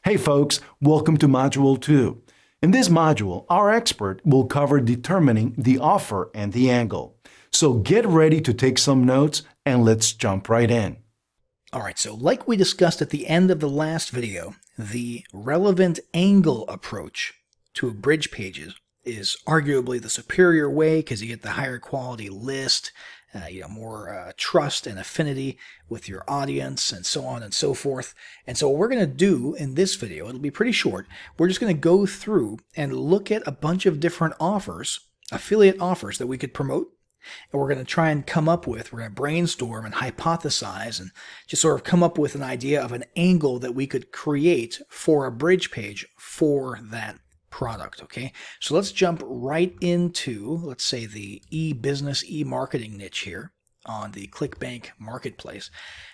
Hey folks, welcome to Module 2. In this module, our expert will cover determining the offer and the angle. So get ready to take some notes and let's jump right in. All right, so like we discussed at the end of the last video, the relevant angle approach to bridge pages is arguably the superior way because you get the higher quality list, more trust and affinity with your audience and so on and so forth. And so what we're going to do in this video, it'll be pretty short, we're just going to go through and look at a bunch of different offers, affiliate offers that we could promote. And we're going to try and we're going to brainstorm and hypothesize and just sort of come up with an idea of an angle that we could create for a bridge page for that product, okay? So let's jump right into, let's say, the e-business, e-marketing niche here on the ClickBank marketplace.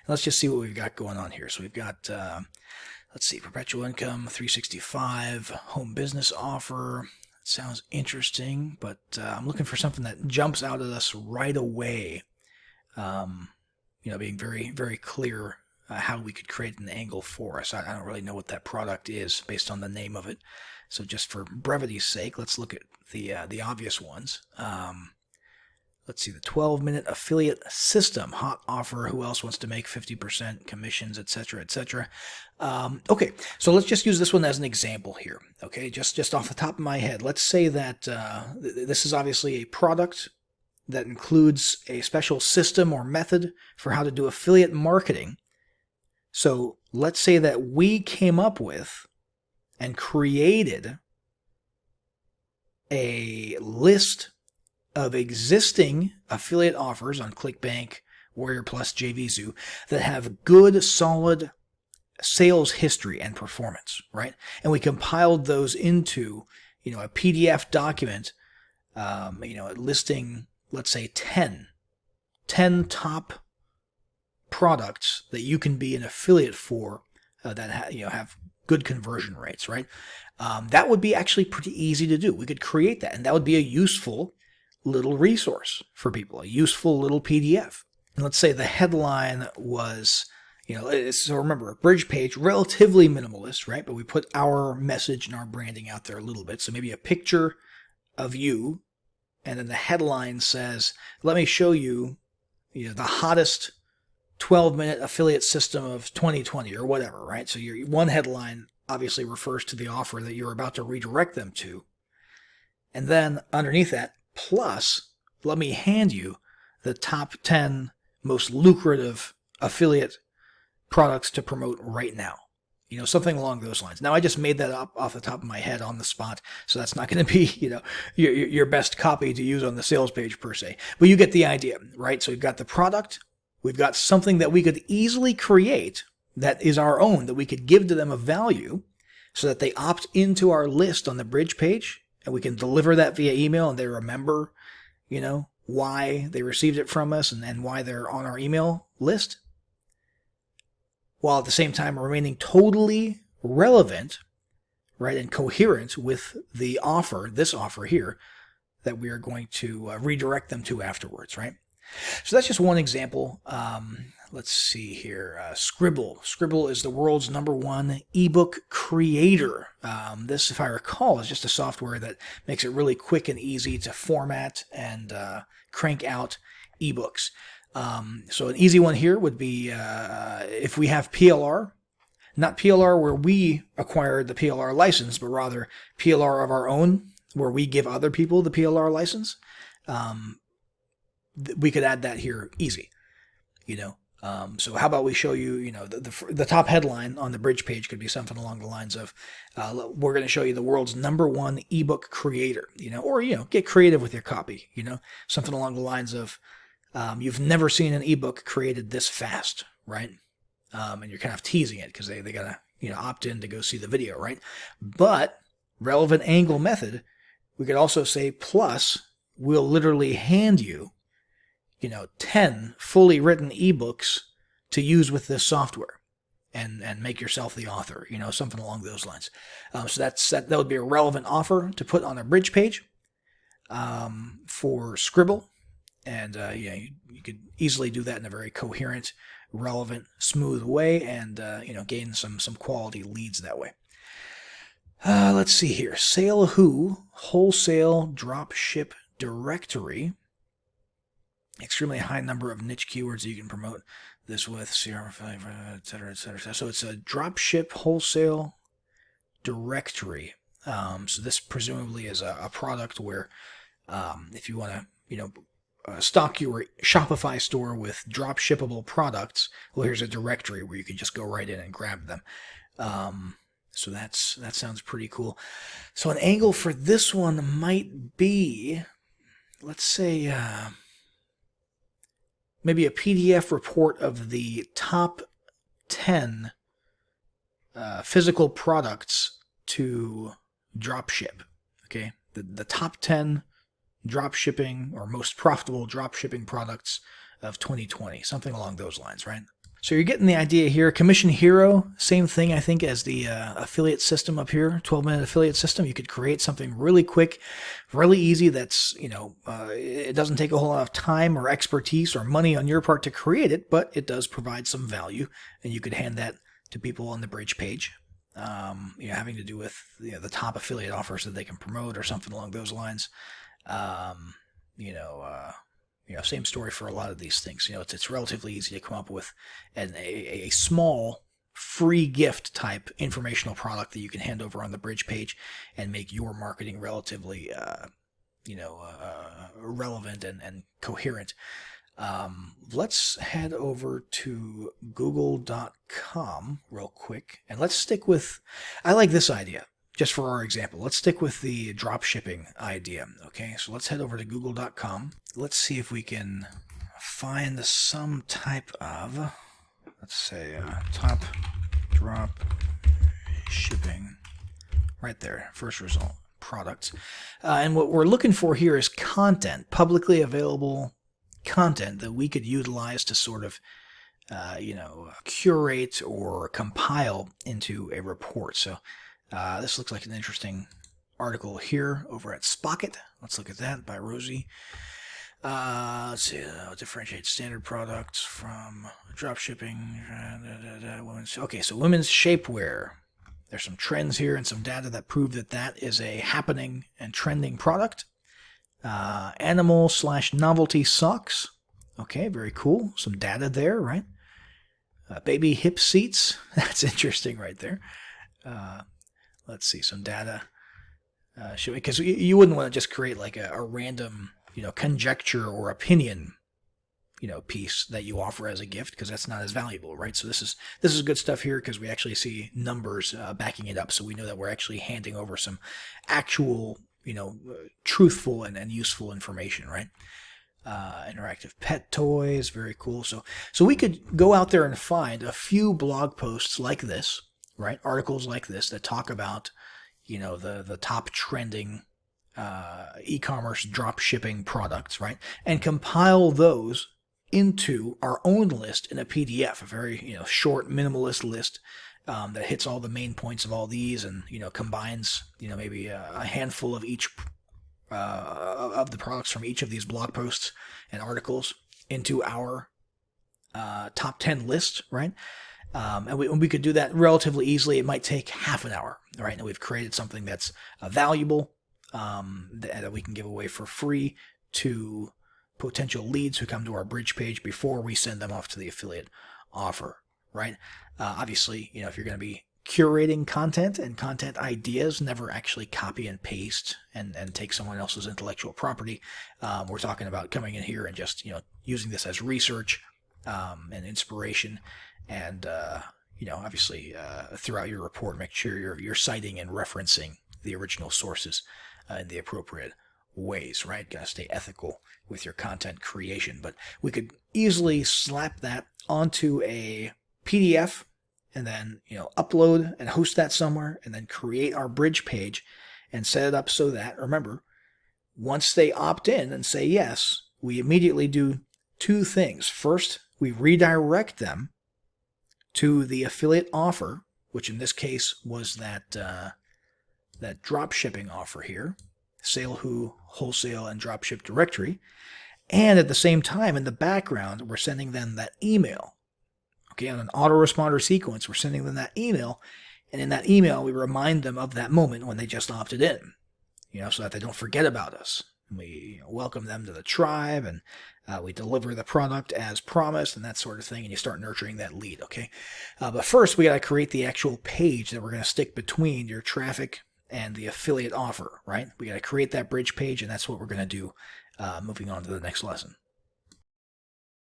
And let's just see what we've got going on here. So we've got, let's see, perpetual income, 365, home business offer. Sounds interesting, but I'm looking for something that jumps out at us right away. Being very, very clear how we could create an angle for us. I don't really know what that product is based on the name of it. So just for brevity's sake, let's look at the obvious ones. Let's see, the 12-minute affiliate system, hot offer. Who else wants to make 50% commissions, etc., etc.? Okay, so let's just use this one as an example here. Okay, just off the top of my head, let's say that this is obviously a product that includes a special system or method for how to do affiliate marketing. So let's say that we came up with and created a list of existing affiliate offers on ClickBank, Warrior Plus, JVZoo that have good, solid sales history and performance, right? And we compiled those into, a PDF document, listing, let's say 10 top products that you can be an affiliate for that have good conversion rates, right? That would be actually pretty easy to do. We could create that, and that would be a useful little resource for people, a useful little PDF. And let's say the headline was, so remember, a bridge page, relatively minimalist, right? But we put our message and our branding out there a little bit. So maybe a picture of you, and then the headline says, let me show you, the hottest 12-minute affiliate system of 2020 or whatever, right? So your one headline obviously refers to the offer that you're about to redirect them to. And then underneath that, plus, let me hand you the top 10 most lucrative affiliate products to promote right now. Something along those lines. Now, I just made that up off the top of my head on the spot, so that's not going to be, your best copy to use on the sales page per se. But you get the idea, right? So we've got the product. We've got something that we could easily create that is our own, that we could give to them a value so that they opt into our list on the bridge page. And we can deliver that via email and they remember, why they received it from us and why they're on our email list. While at the same time remaining totally relevant, right, and coherent with the offer, this offer here, that we are going to redirect them to afterwards, right? So that's just one example. Let's see here. Scribble. Scribble is the world's #1 ebook creator. This, if I recall, is just a software that makes it really quick and easy to format and crank out ebooks. So an easy one here would be if we have PLR, not PLR where we acquired the PLR license, but rather PLR of our own, where we give other people the PLR license. We could add that here easy, So how about we show you, the top headline on the bridge page could be something along the lines of, we're going to show you the world's #1 ebook creator, or, get creative with your copy, something along the lines of, you've never seen an ebook created this fast, right? And you're kind of teasing it because they got to, opt in to go see the video, right? But relevant angle method, we could also say, plus, we'll literally hand you, 10 fully written ebooks to use with this software and make yourself the author, something along those lines. So that would be a relevant offer to put on a bridge page for Scribble. And you could easily do that in a very coherent, relevant, smooth way and gain some quality leads that way. Let's see here. Sale Who wholesale drop ship directory. Extremely high number of niche keywords that you can promote this with, CRM, et cetera, et cetera. So it's a drop ship wholesale directory. So this presumably is a product where if you want to, stock your Shopify store with drop shippable products, well, here's a directory where you can just go right in and grab them. So that sounds pretty cool. So an angle for this one might be, let's say, maybe a PDF report of the top 10 physical products to drop ship. Okay, the top 10 drop shipping or most profitable drop shipping products of 2020, something along those lines, right? So you're getting the idea here. Commission Hero, same thing, I think, as the affiliate system up here, 12-minute affiliate system. You could create something really quick, really easy that's, it doesn't take a whole lot of time or expertise or money on your part to create it, but it does provide some value, and you could hand that to people on the bridge page, having to do with the top affiliate offers that they can promote or something along those lines. Same story for a lot of these things. It's relatively easy to come up with a small free gift type informational product that you can hand over on the bridge page and make your marketing relatively, relevant and coherent. Let's head over to google.com real quick, and let's stick with, I like this idea. Just for our example, let's stick with the drop shipping idea. Okay, so let's head over to google.com. Let's see if we can find some type of, let's say, top drop shipping. Right there, first result, products. And what we're looking for here is content, publicly available content that we could utilize to sort of curate or compile into a report. So this looks like an interesting article here over at Spocket. Let's look at that by Rosie. Let's see, differentiate standard products from drop shipping. Okay, so women's shapewear. There's some trends here and some data that prove that is a happening and trending product. Animal/novelty socks. Okay, very cool. Some data there, right? Baby hip seats. That's interesting right there. Let's see, some data. Because you wouldn't want to just create like a random, conjecture or opinion, piece that you offer as a gift, because that's not as valuable, right? So this is good stuff here because we actually see numbers backing it up, so we know that we're actually handing over some actual, truthful and useful information, right? Interactive pet toys, very cool. So we could go out there and find a few blog posts like this, right? Articles like this that talk about, the top trending e-commerce drop shipping products, right? And compile those into our own list in a PDF, a very, short minimalist list that hits all the main points of all these and, combines, maybe a handful of each of the products from each of these blog posts and articles into our top 10 list, right? And we could do that relatively easily. It might take half an hour, right? And we've created something that's valuable, that we can give away for free to potential leads who come to our bridge page before we send them off to the affiliate offer, right? Obviously, if you're going to be curating content and content ideas, never actually copy and paste and take someone else's intellectual property. We're talking about coming in here and just, using this as research and inspiration. And, obviously, throughout your report, make sure you're citing and referencing the original sources in the appropriate ways, right? Got to stay ethical with your content creation. But we could easily slap that onto a PDF and then, upload and host that somewhere and then create our bridge page and set it up so that, remember, once they opt in and say yes, we immediately do two things. First, we redirect them to the affiliate offer, which in this case was that drop shipping offer here, Sale Who, Wholesale, and Dropship Directory. And at the same time, in the background, we're sending them that email. Okay, on an autoresponder sequence, we're sending them that email, And in that email, we remind them of that moment when they just opted in, so that they don't forget about us. And we welcome them to the tribe, and we deliver the product as promised and that sort of thing, and you start nurturing that lead, okay? But first, we got to create the actual page that we're going to stick between your traffic and the affiliate offer, right? We got to create that bridge page, and that's what we're going to do moving on to the next lesson.